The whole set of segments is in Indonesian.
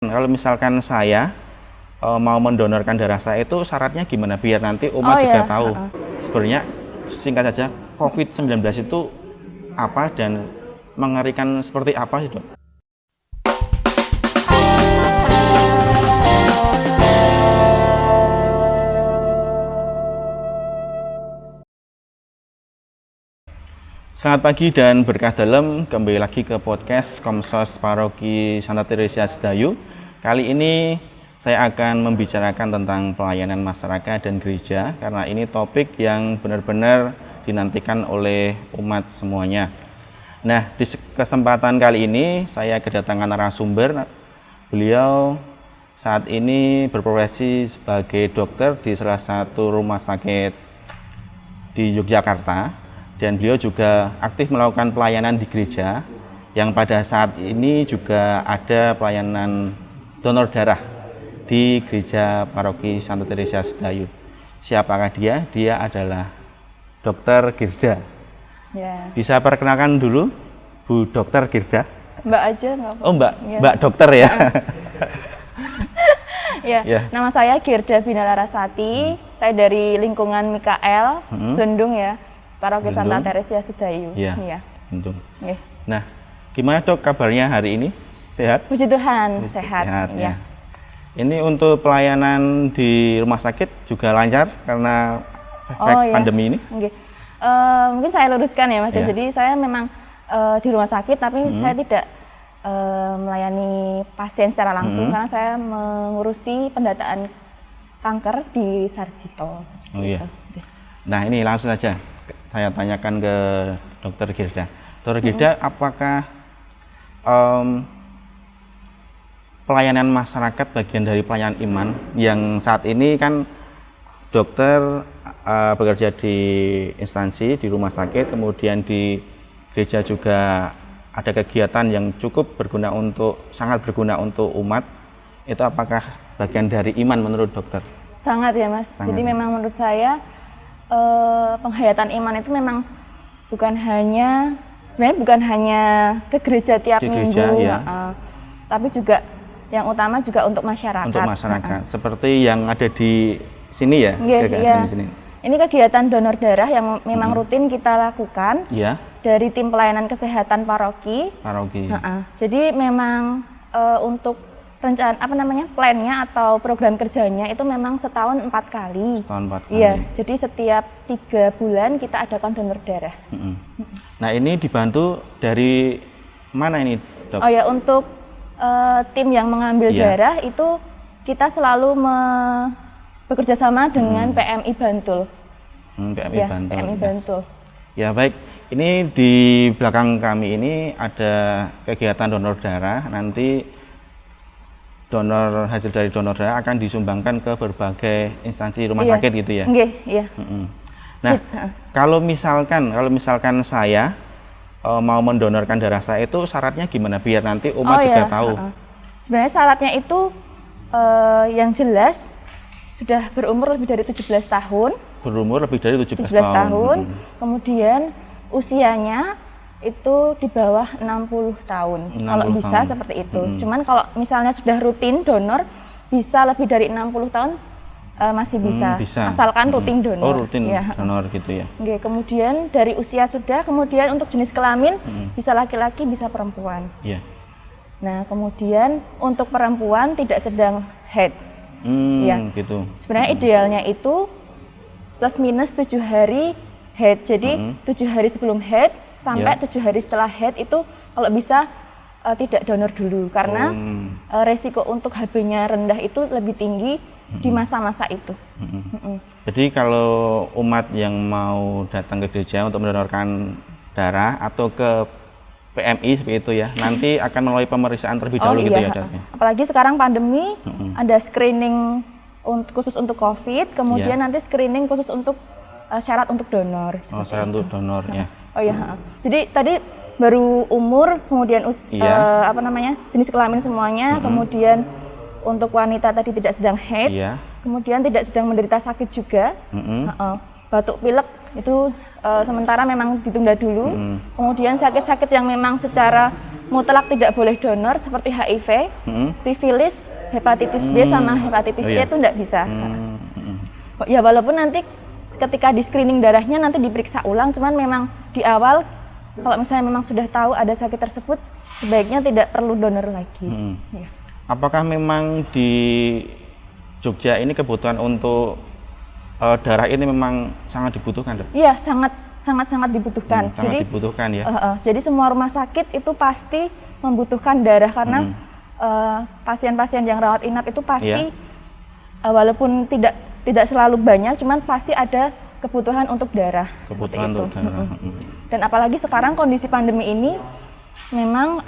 kalau misalkan saya mau mendonorkan darah saya itu syaratnya gimana biar nanti umat juga tahu. Sebenarnya singkat saja, COVID-19 itu apa dan mengerikan seperti apa sih, Dok? Selamat pagi dan berkah dalam, kembali lagi ke podcast Komsos Paroki Santa Teresia Sedayu. Kali ini saya akan membicarakan tentang pelayanan masyarakat dan gereja, karena ini topik yang benar-benar dinantikan oleh umat semuanya. Nah, di kesempatan kali ini saya kedatangan narasumber. Beliau saat ini berprofesi sebagai dokter di salah satu rumah sakit di Yogyakarta. Dan beliau juga aktif melakukan pelayanan di gereja, yang pada saat ini juga ada pelayanan donor darah di gereja paroki Santa Teresia Sedayu. Siapakah dia? Dia adalah Dokter Girda. Ya. Bisa perkenalkan dulu, Bu Dokter Girda? Mbak aja nggak apa-apa. Oh, Mbak, ya. Mbak Dokter ya. Ya. Nama saya Girda Binalarasati. Saya dari lingkungan Mikael, Bendung ya. Paroki Santa Teresia Sedayu. Iya. Bendung. Ya. Nah, gimana Dok kabarnya hari ini? Sehat? Puji Tuhan, sehat. Ya. Ini untuk pelayanan di rumah sakit juga lancar karena efek pandemi ini? Mungkin saya luruskan ya Mas. Ya. Jadi saya memang di rumah sakit, tapi saya tidak melayani pasien secara langsung karena saya mengurusi pendataan kanker di Sarjito. Oh iya. Nah, ini langsung saja saya tanyakan ke Dokter Girda. Dokter Girda, apakah pelayanan masyarakat bagian dari pelayanan iman yang saat ini kan dokter bekerja di instansi, di rumah sakit, kemudian di gereja juga ada kegiatan yang cukup berguna sangat berguna untuk umat, itu apakah bagian dari iman menurut dokter? Sangat ya Mas. Sangat. Jadi memang menurut saya penghayatan iman itu memang bukan hanya ke gereja tiap minggu, tapi juga yang utama juga untuk masyarakat. Untuk masyarakat, seperti yang ada di sini ya? Iya. Di sini. Ini kegiatan donor darah yang memang rutin kita lakukan dari tim pelayanan kesehatan paroki. Jadi memang untuk plannya atau program kerjanya itu memang setahun 4 kali. Iya, jadi setiap 3 bulan kita adakan donor darah. Nah, ini dibantu dari mana ini, Dok? Oh ya, untuk tim yang mengambil darah itu kita selalu bekerja sama dengan PMI Bantul. PMI Bantul. Ya, baik. Ini di belakang kami ini ada kegiatan donor darah. Nanti hasil dari donor darah akan disumbangkan ke berbagai instansi rumah sakit gitu ya. Iya. Nah, kalau misalkan saya mau mendonorkan darah saya itu syaratnya gimana biar nanti umat juga tahu? Sebenarnya syaratnya itu yang jelas sudah berumur lebih dari 17 tahun. Berumur lebih dari 17 tahun. Kemudian usianya itu di bawah 60 tahun. Kalau bisa seperti itu. Cuman kalau misalnya sudah rutin donor, bisa lebih dari 60 tahun masih bisa. Asalkan rutin donor. Oh, rutin donor gitu ya. Kemudian dari usia sudah, kemudian untuk jenis kelamin bisa laki-laki, bisa perempuan. Nah, kemudian untuk perempuan tidak sedang haid. Gitu. Sebenarnya idealnya itu plus minus 7 hari haid. Jadi 7 hari sebelum haid sampai 7 hari setelah haid itu kalau bisa tidak donor dulu, karena resiko untuk HB-nya rendah itu lebih tinggi di masa-masa itu. Jadi kalau umat yang mau datang ke gereja untuk mendonorkan darah atau ke PMI seperti itu ya, nanti akan melalui pemeriksaan terlebih dahulu gitu ya, Dok? Apalagi sekarang pandemi, ada screening khusus untuk COVID, kemudian nanti screening khusus untuk syarat untuk donor. Syarat untuk donor ya. Jadi tadi baru umur, kemudian jenis kelamin semuanya, kemudian untuk wanita tadi tidak sedang haid, kemudian tidak sedang menderita sakit juga, batuk pilek itu sementara memang ditunda dulu. Kemudian sakit-sakit yang memang secara mutlak tidak boleh donor seperti HIV, sifilis, hepatitis B sama hepatitis C itu tidak bisa. Ya walaupun nanti ketika di screening darahnya nanti diperiksa ulang, cuman memang di awal kalau misalnya memang sudah tahu ada sakit tersebut sebaiknya tidak perlu donor lagi. Ya. Apakah memang di Jogja ini kebutuhan untuk darah ini memang sangat dibutuhkan, Dok? Iya, sangat dibutuhkan. Sangat dibutuhkan ya. Jadi semua rumah sakit itu pasti membutuhkan darah karena pasien-pasien yang rawat inap itu pasti walaupun tidak selalu banyak, cuman pasti ada kebutuhan untuk darah. Kebutuhan untuk darah. Dan apalagi sekarang kondisi pandemi ini memang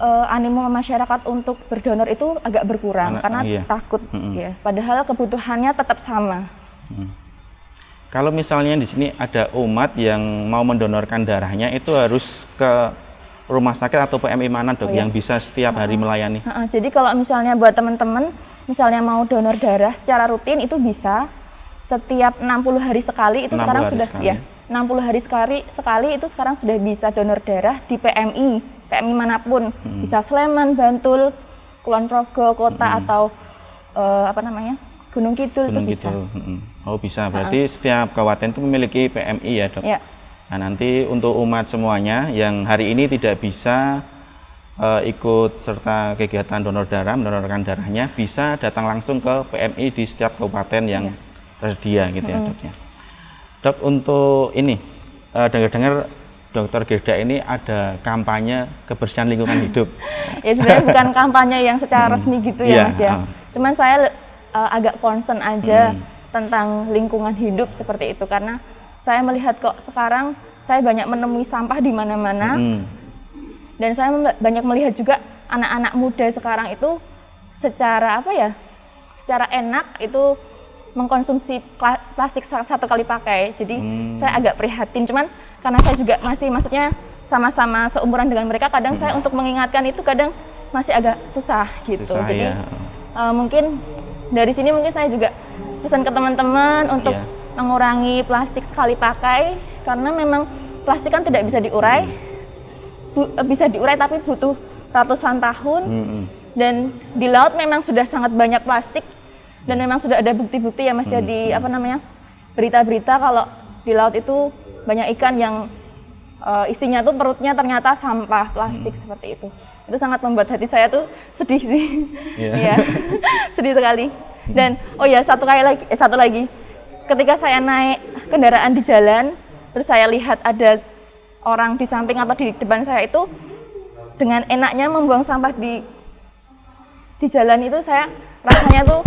animo masyarakat untuk berdonor itu agak berkurang karena takut ya. Padahal kebutuhannya tetap sama. Kalau misalnya di sini ada umat yang mau mendonorkan darahnya, itu harus ke rumah sakit atau PMI mana, Dok, yang bisa setiap hari melayani? Jadi kalau misalnya buat teman-teman misalnya mau donor darah secara rutin itu bisa setiap 60 hari sekali itu sekarang sudah sekali. Ya 60 hari sekali itu sekarang sudah bisa donor darah di PMI manapun, bisa Sleman, Bantul, Kulon Progo, Kota atau Gunung Kidul itu bisa. Oh bisa, berarti setiap kabupaten itu memiliki PMI ya, Dok? Ya. Nah nanti untuk umat semuanya yang hari ini tidak bisa ikut serta kegiatan donor darah, mendonorkan darahnya, bisa datang langsung ke PMI di setiap kabupaten yang tersedia gitu ya, Dok ya. Dok, untuk ini dengar-dengar Dokter Gerda ini ada kampanye kebersihan lingkungan hidup. Ya sebenarnya bukan kampanye yang secara resmi gitu ya, Mas ya. Cuman saya agak concern aja tentang lingkungan hidup seperti itu karena saya melihat kok sekarang saya banyak menemui sampah di mana-mana. Dan saya banyak melihat juga anak-anak muda sekarang itu secara secara enak itu mengkonsumsi plastik satu kali pakai. Jadi saya agak prihatin, cuman karena saya juga masih sama-sama seumuran dengan mereka, kadang saya untuk mengingatkan itu kadang masih agak susah gitu. Jadi mungkin dari sini mungkin saya juga pesan ke teman-teman untuk mengurangi plastik sekali pakai karena memang plastik kan tidak bisa diurai. Bisa diurai tapi butuh ratusan tahun. Dan di laut memang sudah sangat banyak plastik. Dan memang sudah ada bukti-bukti ya Mas ya di berita-berita kalau di laut itu banyak ikan yang isinya tuh perutnya ternyata sampah plastik seperti itu. Itu sangat membuat hati saya tuh sedih sih. Iya. Sedih sekali. Dan satu lagi. Ketika saya naik kendaraan di jalan, terus saya lihat ada orang di samping atau di depan saya itu dengan enaknya membuang sampah di jalan itu, saya rasanya tuh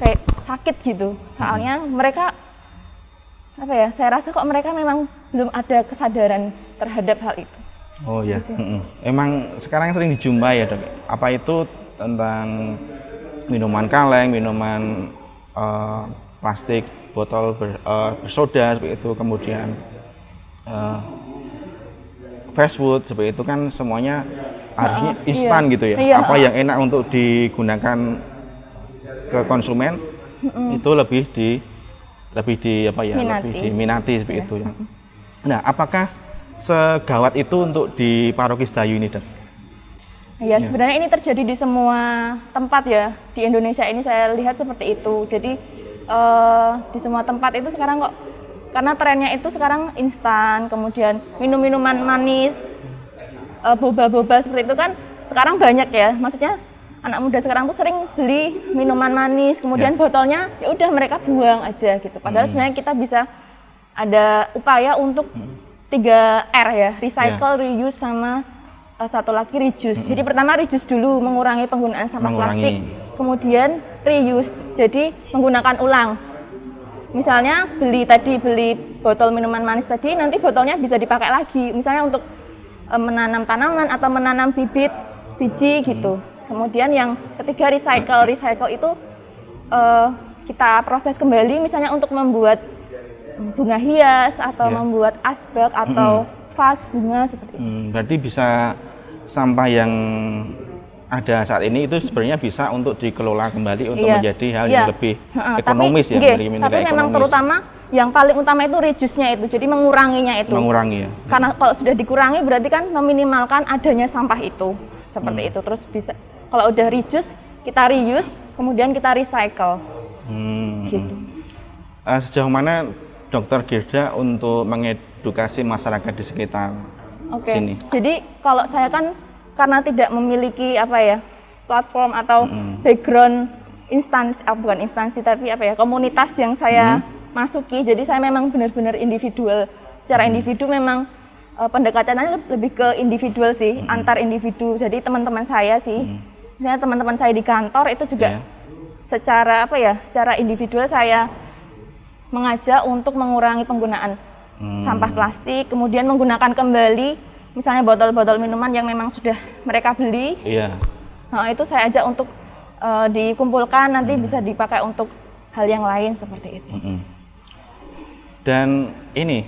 kayak sakit gitu. Soalnya mereka saya rasa kok mereka memang belum ada kesadaran terhadap hal itu. Oh ya. Emang sekarang sering dijumpai ya, Dok. Apa itu tentang minuman kaleng, minuman plastik, botol bersoda seperti itu, kemudian fast food seperti itu kan semuanya harusnya instan gitu ya. Apa yang enak untuk digunakan ke konsumen itu lebih diminati seperti itu ya. Nah, apakah segawat itu untuk di Paroki Sedayu ini, Dok? Ya, sebenarnya ini terjadi di semua tempat ya. Di Indonesia ini saya lihat seperti itu. Jadi di semua tempat itu sekarang kok karena trennya itu sekarang instan, kemudian minum-minuman manis, boba-boba seperti itu kan sekarang banyak ya. Maksudnya anak muda sekarang tuh sering beli minuman manis, kemudian botolnya ya udah mereka buang aja gitu. Padahal sebenarnya kita bisa ada upaya untuk 3R ya, recycle, reuse sama satu lagi reduce. Jadi pertama reduce dulu, mengurangi penggunaan sampah plastik, kemudian reuse, jadi menggunakan ulang. Misalnya beli botol minuman manis tadi, nanti botolnya bisa dipakai lagi, misalnya untuk menanam tanaman atau menanam biji gitu. Kemudian yang ketiga recycle itu kita proses kembali, misalnya untuk membuat bunga hias atau membuat asbak atau vas bunga seperti itu. Berarti bisa sampah yang ada saat ini itu sebenarnya bisa untuk dikelola kembali untuk menjadi hal yang lebih ekonomis ya. Tapi memang terutama yang paling utama itu reduce-nya itu, jadi menguranginya itu. Mengurangi ya. Karena kalau sudah dikurangi berarti kan meminimalkan adanya sampah itu, seperti itu. Terus bisa, kalau udah reduce, kita reuse, kemudian kita recycle. Gitu. Sejauh mana Dokter Girda untuk mengedukasi masyarakat di sekitar sini? Jadi kalau saya kan karena tidak memiliki platform atau background instansi, bukan instansi tapi komunitas yang saya masuki. Jadi saya memang benar-benar individual. Secara individu memang pendekatannya lebih ke individual sih, antar individu. Jadi teman-teman saya sih, misalnya teman-teman saya di kantor itu juga secara secara individual saya mengajak untuk mengurangi penggunaan sampah plastik, kemudian menggunakan kembali misalnya botol-botol minuman yang memang sudah mereka beli. Nah, itu saya ajak untuk dikumpulkan, nanti bisa dipakai untuk hal yang lain seperti itu. Dan ini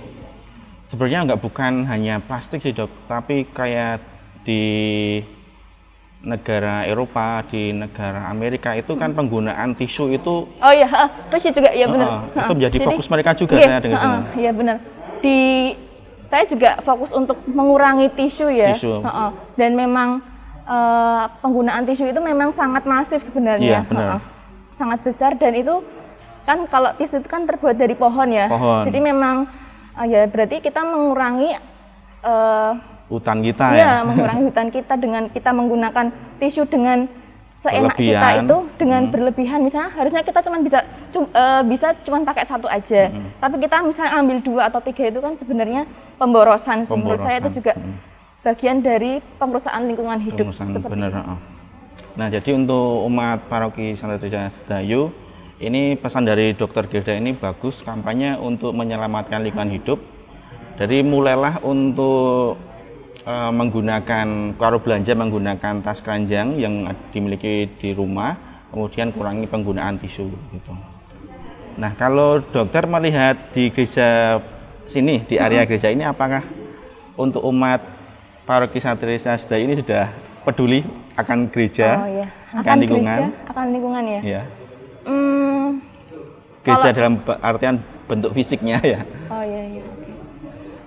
sebenarnya bukan hanya plastik sih Dok, tapi kayak di negara Eropa, di negara Amerika itu kan penggunaan tisu itu tisu juga ya benar. Itu menjadi fokus mereka juga saya dengar. Iya benar. Saya juga fokus untuk mengurangi tisu ya. Dan memang penggunaan tisu itu memang sangat masif sebenarnya. Sangat besar, dan itu kan kalau tisu itu kan terbuat dari pohon ya. Jadi memang berarti kita mengurangi hutan kita ya. Mengurangi hutan kita dengan kita menggunakan tisu dengan seenak kita itu, dengan berlebihan. Misalnya harusnya kita bisa cuma pakai satu aja, tapi kita misalnya ambil 2 atau 3, itu kan sebenarnya pemborosan. Menurut saya itu juga bagian dari perusahaan lingkungan hidup. Nah, jadi untuk umat Paroki Santa Teresa Sedayu, ini pesan dari Dokter Girda ini bagus, kampanye untuk menyelamatkan lingkungan hidup. Dari mulailah untuk menggunakan, kalau belanja menggunakan tas keranjang yang dimiliki di rumah, kemudian kurangi penggunaan tisu gitu. Nah, kalau dokter melihat di gereja sini, di area gereja ini, apakah untuk umat Paroki Santa Teresa Sedayu ini sudah peduli akan gereja, akan lingkungan? Akan lingkungan ya? Gereja dalam artian bentuk fisiknya ya?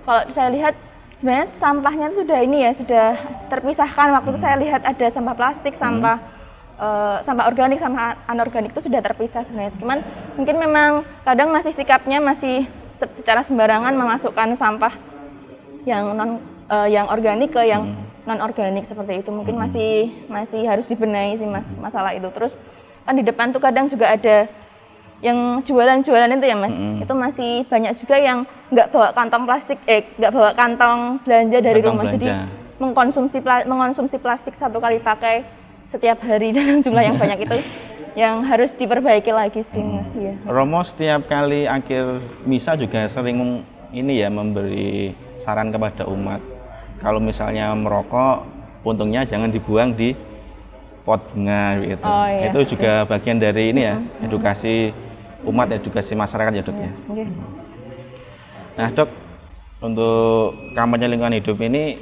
Kalau saya lihat sebenarnya sampahnya sudah sudah terpisahkan. Waktu itu saya lihat ada sampah plastik, sampah organik, sampah anorganik itu sudah terpisah sebenarnya. Cuman mungkin memang kadang masih sikapnya masih secara sembarangan memasukkan sampah yang organik ke yang non organik seperti itu. Mungkin masih harus dibenahi sih masalah itu. Terus kan di depan tuh kadang juga ada yang jualan-jualan itu ya Mas, itu masih banyak juga yang nggak bawa kantong plastik, nggak bawa kantong belanja dari rumah, jadi mengkonsumsi plastik 1 kali pakai setiap hari dalam jumlah yang banyak itu yang harus diperbaiki lagi sih Mas. Romo setiap kali akhir misa juga sering memberi saran kepada umat, kalau misalnya merokok, puntungnya jangan dibuang di pot bunga gitu. Itu juga bagian dari edukasi umat, edukasi masyarakat ya Dok ya. Nah Dok, untuk kampanye lingkungan hidup ini,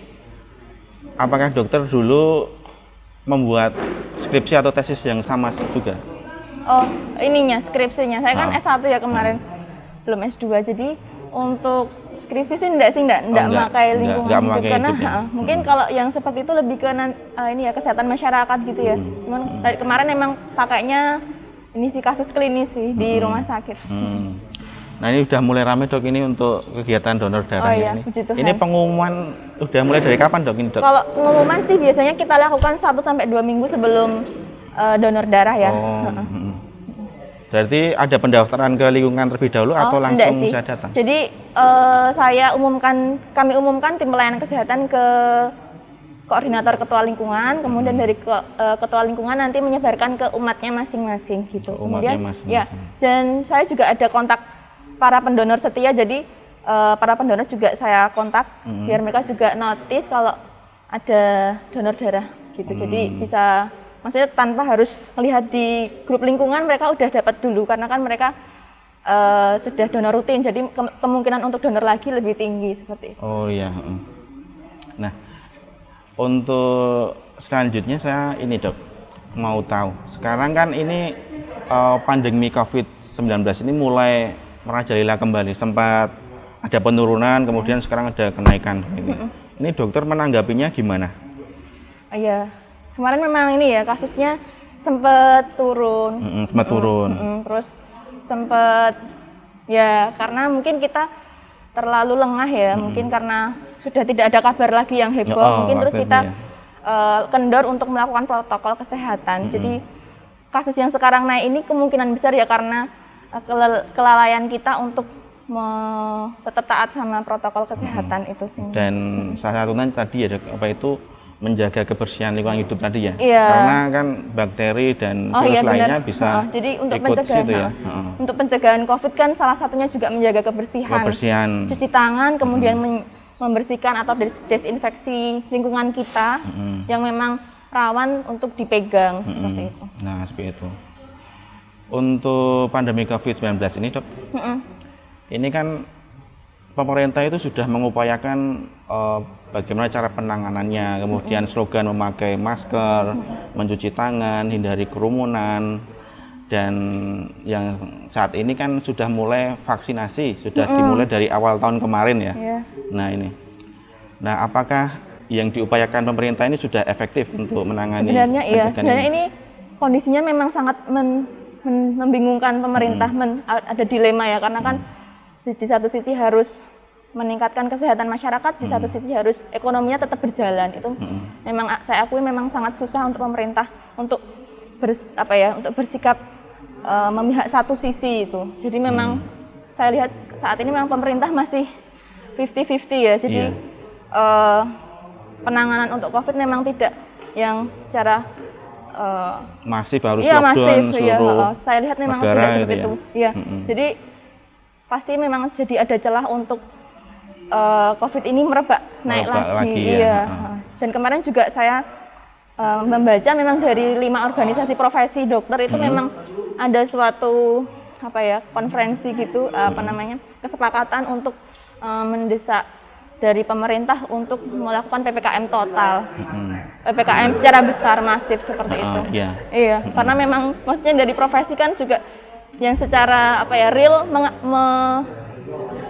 apakah dokter dulu membuat skripsi atau tesis yang sama juga? Skripsinya saya kan S1 ya kemarin, belum S2, jadi untuk skripsi sih enggak memakai lingkungan hidup, karena mungkin kalau yang seperti itu lebih ke kesehatan masyarakat gitu ya. Cuman kemarin emang pakainya kasus klinis sih di rumah sakit. Nah, ini udah mulai ramai Dok ini untuk kegiatan donor darah ini. Ini pengumuman udah mulai dari kapan Dok ini Dok? Kalau pengumuman sih biasanya kita lakukan 1 sampai 2 minggu sebelum donor darah ya. Berarti ada pendaftaran ke lingkungan terlebih dahulu atau langsung bisa datang? Jadi kami umumkan tim pelayanan kesehatan ke koordinator ketua lingkungan, kemudian dari ketua lingkungan nanti menyebarkan ke umatnya masing-masing gitu. Kemudian dan saya juga ada kontak para pendonor setia, jadi para pendonor juga saya kontak biar mereka juga notice kalau ada donor darah gitu. Jadi bisa, maksudnya tanpa harus melihat di grup lingkungan, mereka udah dapat dulu karena kan mereka sudah donor rutin, jadi kemungkinan untuk donor lagi lebih tinggi seperti itu. Nah, untuk selanjutnya saya Dok mau tahu, sekarang kan ini pandemi COVID-19 ini mulai merajalela kembali, sempat ada penurunan, kemudian sekarang ada kenaikan. Ini dokter menanggapinya gimana? Iya, kemarin memang ini ya kasusnya sempat turun. Sempat turun. Terus sempat ya karena mungkin kita terlalu lengah ya, mungkin karena sudah tidak ada kabar lagi yang heboh, mungkin terus kita kendor untuk melakukan protokol kesehatan. Jadi kasus yang sekarang naik ini kemungkinan besar ya karena kelalaian kita untuk tetap taat sama protokol kesehatan itu sih. Dan salah satunya tadi ya apa itu menjaga kebersihan lingkungan hidup tadi ya. Iya. Karena kan bakteri dan virus lainnya bisa jadi untuk ikut pencegahan situ ya. Untuk pencegahan COVID kan salah satunya juga menjaga kebersihan. Cuci tangan, kemudian membersihkan atau desinfeksi lingkungan kita yang memang rawan untuk dipegang seperti itu. Nah, seperti itu. Untuk pandemi COVID-19 ini, Dok. Ini kan pemerintah itu sudah mengupayakan bagaimana cara penanganannya, kemudian slogan memakai masker, mencuci tangan, hindari kerumunan, dan yang saat ini kan sudah mulai vaksinasi, sudah dimulai dari awal tahun kemarin ya. Nah, apakah yang diupayakan pemerintah ini sudah efektif untuk menangani? Sebenarnya ini kondisinya memang sangat membingungkan pemerintah, ada dilema ya, karena kan di satu sisi harus meningkatkan kesehatan masyarakat, di satu sisi harus ekonominya tetap berjalan. Itu memang saya akui memang sangat susah untuk pemerintah untuk bersikap memihak satu sisi itu. Jadi memang saya lihat saat ini memang pemerintah masih 50-50 ya. Jadi penanganan untuk COVID memang tidak yang secara masif harus lockdown seluruh saya lihat memang tidak seperti itu. Jadi pasti memang jadi ada celah untuk COVID ini merebak naik lagi. Dan kemarin juga saya membaca memang dari 5 organisasi profesi dokter itu memang ada suatu konferensi gitu, kesepakatan untuk mendesak dari pemerintah untuk melakukan PPKM total, PPKM secara besar masif seperti itu. Karena memang maksudnya dari profesi kan juga yang secara real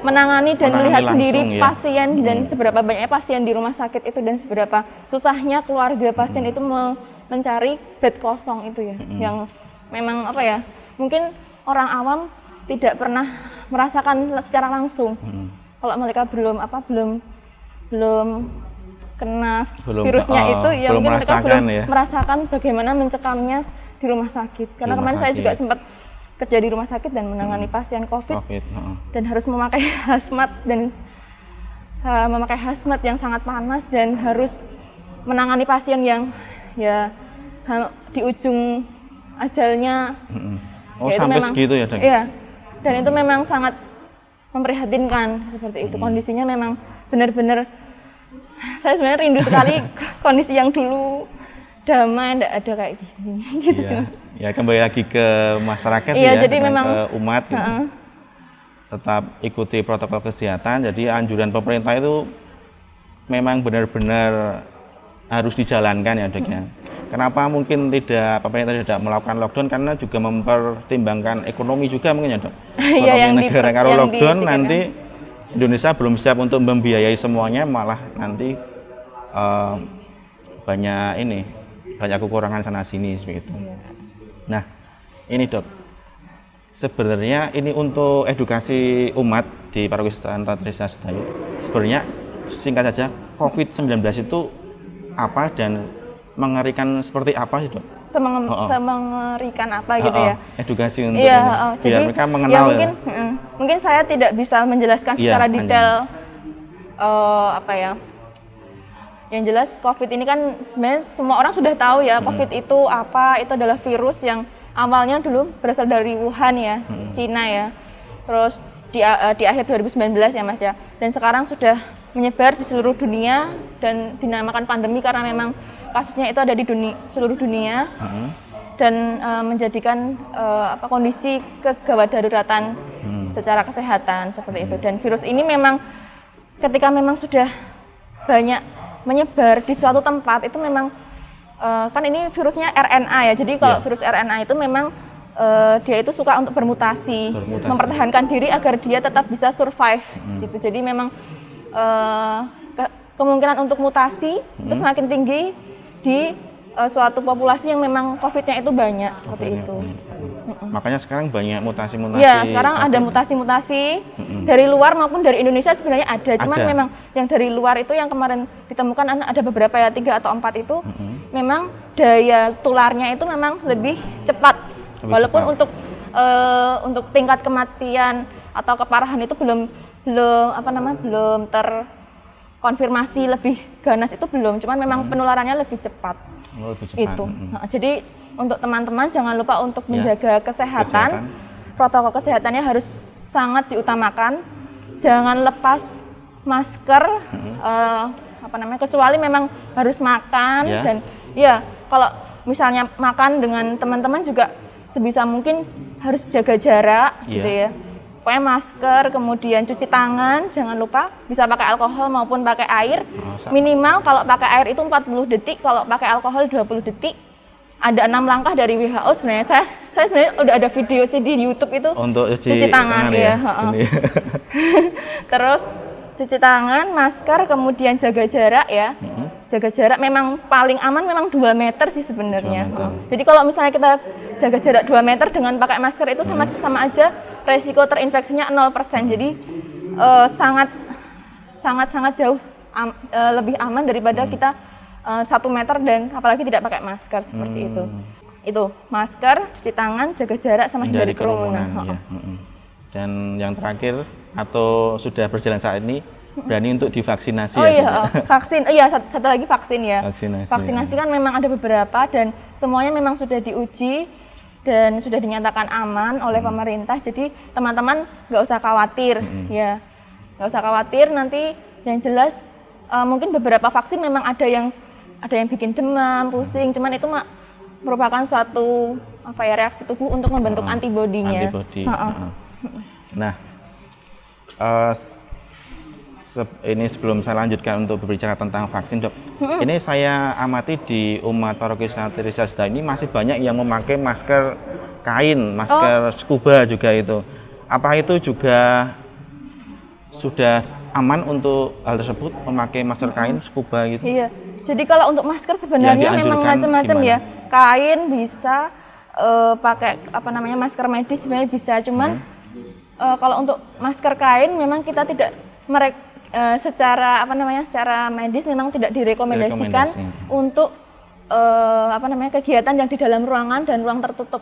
menangani dan melihat sendiri pasien dan seberapa banyak pasien di rumah sakit itu dan seberapa susahnya keluarga pasien itu mencari bed kosong itu ya, yang memang mungkin orang awam tidak pernah merasakan secara langsung. Kalau mereka belum kena virusnya itu ya mungkin mereka belum merasakan bagaimana mencekamnya di rumah sakit. Karena kemarin saya juga sempat kerja di rumah sakit dan menangani pasien COVID. Dan harus memakai hazmat yang sangat panas dan harus menangani pasien yang di ujung ajalnya. Sampai memang, segitu ya, Dok? Iya. Dan itu memang sangat memprihatinkan seperti itu. Kondisinya memang benar-benar saya sebenarnya rindu sekali kondisi yang dulu damai, tidak ada kayak gini gitu. Ya kembali lagi ke masyarakat jadi memang ke umat gitu. Tetap ikuti protokol kesehatan. Jadi anjuran pemerintah itu memang benar-benar harus dijalankan ya, Dok ya. Kenapa mungkin pemerintah tidak melakukan lockdown? Karena juga mempertimbangkan ekonomi juga mungkin ya, Dok. Ekonomi negara kalau lockdown nanti Indonesia belum siap untuk membiayai semuanya, malah nanti banyak kekurangan sana sini seperti itu. Nah, ini Dok, sebenarnya ini untuk edukasi umat di Paroki Santa Teresa Sedayu. Sebenarnya singkat saja, COVID-19 itu apa dan mengerikan seperti apa sih, Dok? Semengerikan apa gitu ya? Edukasi untuk biar jadi, mereka mengenal. Mungkin saya tidak bisa menjelaskan secara detail Yang jelas COVID ini kan sebenarnya semua orang sudah tahu ya, COVID itu apa? Itu adalah virus yang awalnya dulu berasal dari Wuhan ya, Cina ya. Terus di akhir 2019 ya Mas ya. Dan sekarang sudah menyebar di seluruh dunia dan dinamakan pandemi karena memang kasusnya itu ada di seluruh dunia. Dan menjadikan kondisi kegawat daruratan secara kesehatan seperti itu. Dan virus ini memang ketika memang sudah banyak menyebar di suatu tempat itu memang kan ini virusnya RNA ya. Jadi kalau virus RNA itu memang dia itu suka untuk bermutasi, mempertahankan diri agar dia tetap bisa survive gitu. Jadi memang kemungkinan untuk mutasi itu semakin tinggi di suatu populasi yang memang COVID-nya itu banyak seperti itu. Makanya sekarang banyak mutasi-mutasi. Ya, sekarang ada mutasi-mutasi dari luar maupun dari Indonesia sebenarnya ada. Cuman memang yang dari luar itu yang kemarin ditemukan ada beberapa ya, 3 atau 4 itu memang daya tularnya itu memang lebih cepat. Walaupun untuk tingkat kematian atau keparahan itu belum terkonfirmasi lebih ganas itu belum. Cuman memang penularannya lebih cepat. Lebih cepat. Itu. Jadi untuk teman-teman jangan lupa untuk menjaga kesehatan. Protokol kesehatannya harus sangat diutamakan. Jangan lepas masker, kecuali memang harus makan dan kalau misalnya makan dengan teman-teman juga sebisa mungkin harus jaga jarak gitu ya. Pokoknya masker, kemudian cuci tangan, jangan lupa bisa pakai alkohol maupun pakai air. Minimal kalau pakai air itu 40 detik, kalau pakai alkohol 20 detik. Ada 6 langkah dari WHO sebenarnya. Saya sebenarnya udah ada video sih di YouTube itu untuk cuci tangan ya. Terus cuci tangan, masker, kemudian jaga jarak ya. Jaga jarak memang paling aman memang 2 meter sih sebenarnya. Jadi kalau misalnya kita jaga jarak 2 meter dengan pakai masker itu sama aja resiko terinfeksinya 0%. Jadi sangat jauh lebih aman daripada kita 1 meter dan apalagi tidak pakai masker seperti itu. Itu masker, cuci tangan, jaga jarak sama hindari kerumunan. Dan yang terakhir atau sudah berjalan saat ini berani untuk divaksinasi. Vaksin. Satu lagi vaksin ya. Vaksinasi kan memang ada beberapa dan semuanya memang sudah diuji dan sudah dinyatakan aman oleh pemerintah. Jadi teman-teman nggak usah khawatir ya, nggak usah khawatir. Nanti yang jelas mungkin beberapa vaksin memang ada yang bikin demam, pusing. Cuman itu merupakan suatu reaksi tubuh untuk membentuk antibodinya. Nah, ini sebelum saya lanjutkan untuk berbicara tentang vaksin, Dok. Ini saya amati di umat paroki Santa Teresa ini masih banyak yang memakai masker kain, masker scuba juga itu. Apa itu juga sudah aman untuk hal tersebut, memakai masker kain scuba gitu? Iya. Jadi kalau untuk masker sebenarnya memang macam-macam ya. Kain bisa pakai masker medis sebenarnya bisa. Cuman kalau untuk masker kain memang kita tidak secara medis memang tidak direkomendasikan untuk kegiatan yang di dalam ruangan dan ruang tertutup.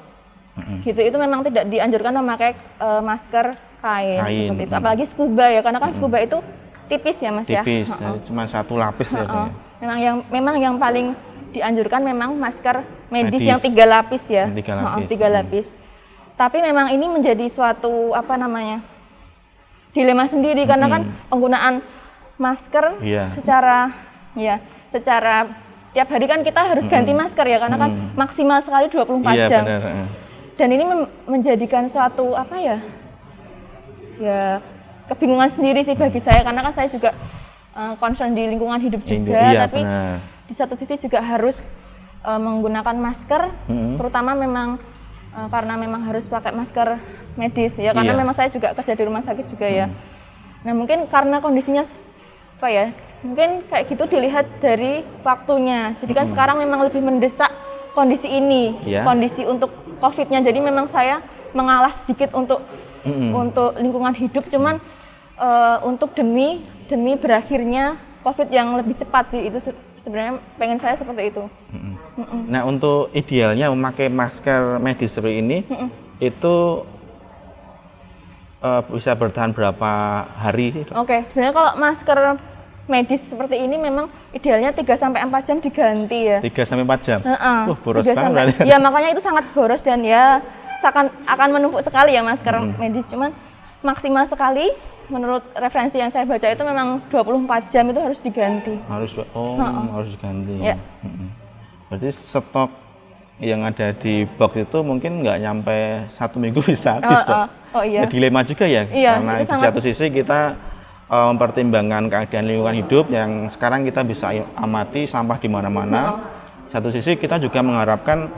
Gitu itu memang tidak dianjurkan memakai masker kain seperti itu. Apalagi scuba ya, karena kan scuba itu tipis ya Mas ya. Tipis, cuma 1 lapis ya. Memang yang paling dianjurkan memang masker medis yang 3 lapis ya. 3 lapis. Tapi memang ini menjadi suatu dilema sendiri karena kan penggunaan masker secara tiap hari kan kita harus ganti masker ya, karena kan maksimal sekali 24 jam. Benar. Dan ini menjadikan suatu kebingungan sendiri sih bagi saya, karena kan saya juga concern di lingkungan hidup juga, tapi di satu sisi juga harus menggunakan masker, terutama memang karena memang harus pakai masker medis ya, karena memang saya juga kerja di rumah sakit juga ya. Nah mungkin karena kondisinya mungkin kayak gitu dilihat dari waktunya. Jadi kan sekarang memang lebih mendesak kondisi ini, kondisi untuk COVID-nya. Jadi memang saya mengalah sedikit untuk lingkungan hidup, cuman untuk demi berakhirnya COVID yang lebih cepat sih, itu sebenarnya pengen saya seperti itu. Nah untuk idealnya memakai masker medis seperti ini itu bisa bertahan berapa hari sih? Oke, sebenarnya kalau masker medis seperti ini memang idealnya 3-4 jam diganti ya. 3-4 jam? Boros banget. Ya makanya itu sangat boros dan ya akan menumpuk sekali ya masker medis. Cuman maksimal sekali menurut referensi yang saya baca itu memang 24 jam itu harus diganti. Harus diganti. Ya. Berarti stok yang ada di box itu mungkin nggak nyampe 1 minggu bisa habis, Dok. Iya. Dilema juga ya, karena di satu sisi kita mempertimbangkan keadaan lingkungan hidup yang sekarang kita bisa amati sampah di mana-mana. Satu sisi kita juga mengharapkan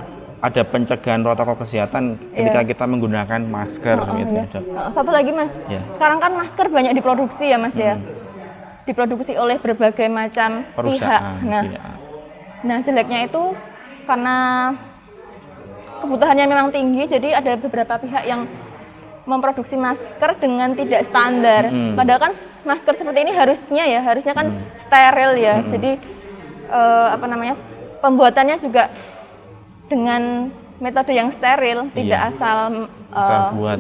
ada pencegahan protokol kesehatan ketika kita menggunakan masker gitu ya, Dok. Satu lagi Mas, sekarang kan masker banyak diproduksi ya Mas ya, diproduksi oleh berbagai macam pihak. Nah jeleknya itu karena kebutuhannya memang tinggi, jadi ada beberapa pihak yang memproduksi masker dengan tidak standar. Padahal kan masker seperti ini harusnya kan steril ya. Jadi pembuatannya juga dengan metode yang steril, tidak asal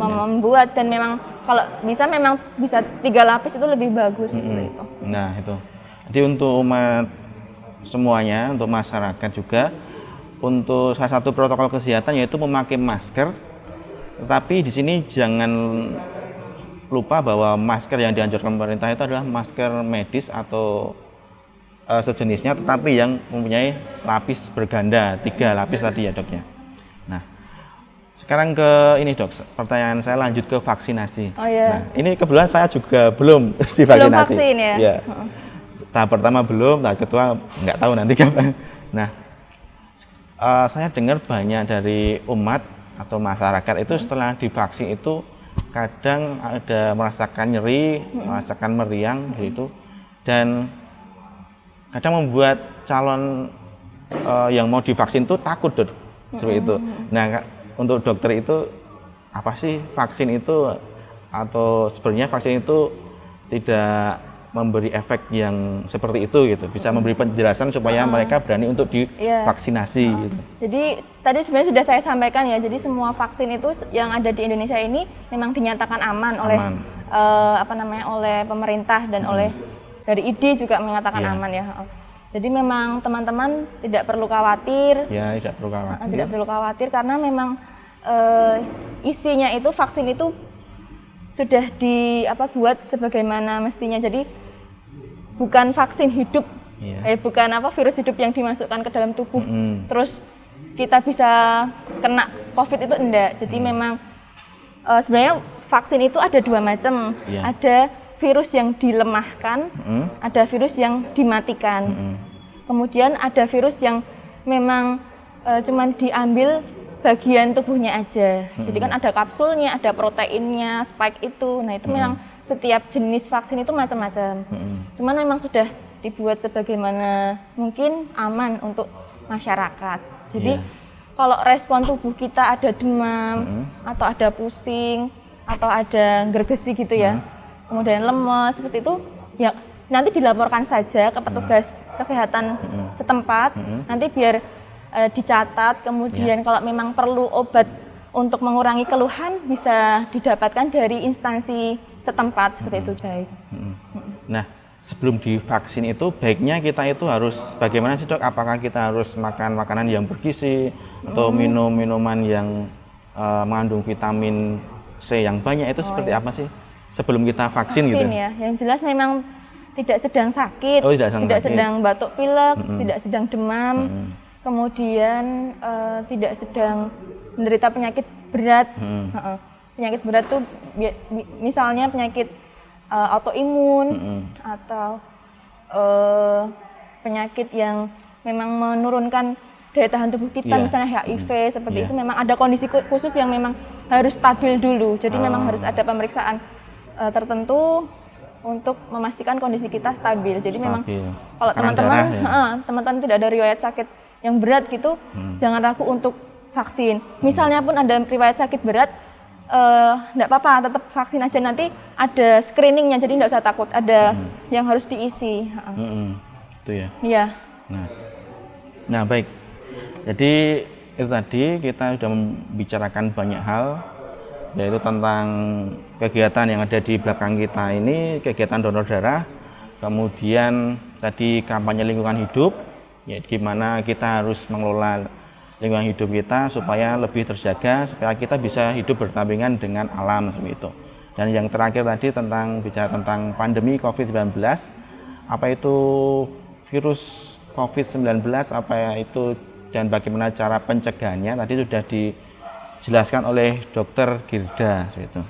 membuat, dan memang kalau memang bisa 3 lapis itu lebih bagus seperti itu. Nah itu. Jadi untuk umat semuanya, untuk masyarakat juga, untuk salah satu protokol kesehatan yaitu memakai masker. Tetapi di sini jangan lupa bahwa masker yang dianjurkan pemerintah itu adalah masker medis atau sejenisnya, tetapi yang mempunyai lapis berganda, 3 lapis tadi ya Dok ya. Nah, sekarang ke ini Dok, pertanyaan saya lanjut ke vaksinasi. Nah, ini kebetulan saya juga belum divaksinasi. Belum vaksin ya? Tahap pertama belum, tahap kedua nggak tahu nanti kapan. Nah, saya dengar banyak dari umat atau masyarakat itu setelah divaksin itu kadang ada merasakan nyeri, merasakan meriang gitu, dan kadang membuat calon yang mau divaksin itu takut, Dok, seperti itu. Nah, untuk dokter itu apa sih vaksin itu, atau sebenarnya vaksin itu tidak memberi efek yang seperti itu gitu, bisa memberi penjelasan supaya mereka berani untuk divaksinasi gitu. Jadi tadi sebenarnya sudah saya sampaikan ya, jadi semua vaksin itu yang ada di Indonesia ini memang dinyatakan aman oleh oleh pemerintah dan oleh dari ID juga mengatakan aman ya. Jadi memang teman-teman tidak perlu khawatir. Ya, tidak perlu khawatir. Tidak perlu khawatir karena memang isinya itu, vaksin itu sudah buat sebagaimana mestinya. Jadi bukan vaksin hidup, bukan virus hidup yang dimasukkan ke dalam tubuh. Terus kita bisa kena COVID itu enggak. Jadi memang sebenarnya vaksin itu ada 2 macam. Ada virus yang dilemahkan, ada virus yang dimatikan. Kemudian ada virus yang memang cuman diambil bagian tubuhnya aja. Jadi kan ada kapsulnya, ada proteinnya, spike itu. Nah itu memang setiap jenis vaksin itu macam-macam. Cuman memang sudah dibuat sebagaimana mungkin aman untuk masyarakat. Jadi kalau respon tubuh kita ada demam, atau ada pusing, atau ada gergesi gitu ya, kemudian lemes seperti itu, ya nanti dilaporkan saja ke petugas kesehatan setempat, nanti biar dicatat, kemudian kalau memang perlu obat untuk mengurangi keluhan bisa didapatkan dari instansi setempat seperti itu, baik. Nah, sebelum divaksin itu baiknya kita itu harus bagaimana sih, Dok? Apakah kita harus makan makanan yang bergizi atau minum minuman yang mengandung vitamin C yang banyak, itu seperti apa sih sebelum kita vaksin gitu? Ya, yang jelas memang tidak sedang sakit, tidak sedang batuk pilek, tidak sedang demam, kemudian tidak sedang menderita penyakit berat. Penyakit berat tuh misalnya penyakit autoimun atau penyakit yang memang menurunkan daya tahan tubuh kita, misalnya HIV seperti itu, memang ada kondisi khusus yang memang harus stabil dulu. Jadi memang harus ada pemeriksaan tertentu untuk memastikan kondisi kita stabil. Jadi memang kalau teman-teman tidak ada riwayat sakit yang berat gitu, jangan ragu untuk vaksin. Misalnya pun ada riwayat sakit berat, enggak apa-apa, tetap vaksin aja. Nanti ada screeningnya, jadi enggak usah takut. Ada yang harus diisi. Itu ya. Iya. Nah, baik. Jadi itu tadi kita sudah membicarakan banyak hal, yaitu tentang kegiatan yang ada di belakang kita ini, kegiatan donor darah. Kemudian tadi kampanye lingkungan hidup, ya gimana kita harus mengelola lingkungan hidup kita supaya lebih terjaga, supaya kita bisa hidup berdampingan dengan alam seperti itu. Dan yang terakhir tadi tentang bicara tentang pandemi COVID-19, apa itu virus COVID-19, apa itu dan bagaimana cara pencegahannya tadi sudah dijelaskan oleh Dr. Girda seperti itu.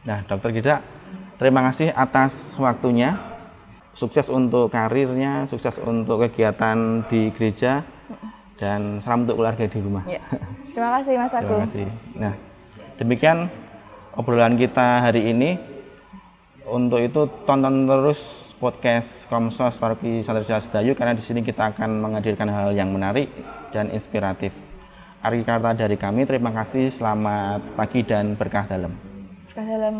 Nah, Dr. Girda, terima kasih atas waktunya. Sukses untuk karirnya, sukses untuk kegiatan di gereja. dan salam untuk keluarga di rumah. Ya. Terima kasih Mas Agung. Terima kasih. Nah, demikian obrolan kita hari ini. Untuk itu tonton terus podcast Komsos Paroki Santa Teresa Sedayu, karena di sini kita akan menghadirkan hal yang menarik dan inspiratif. Akhir kata dari kami, terima kasih, selamat pagi dan berkah dalam. Berkah dalam.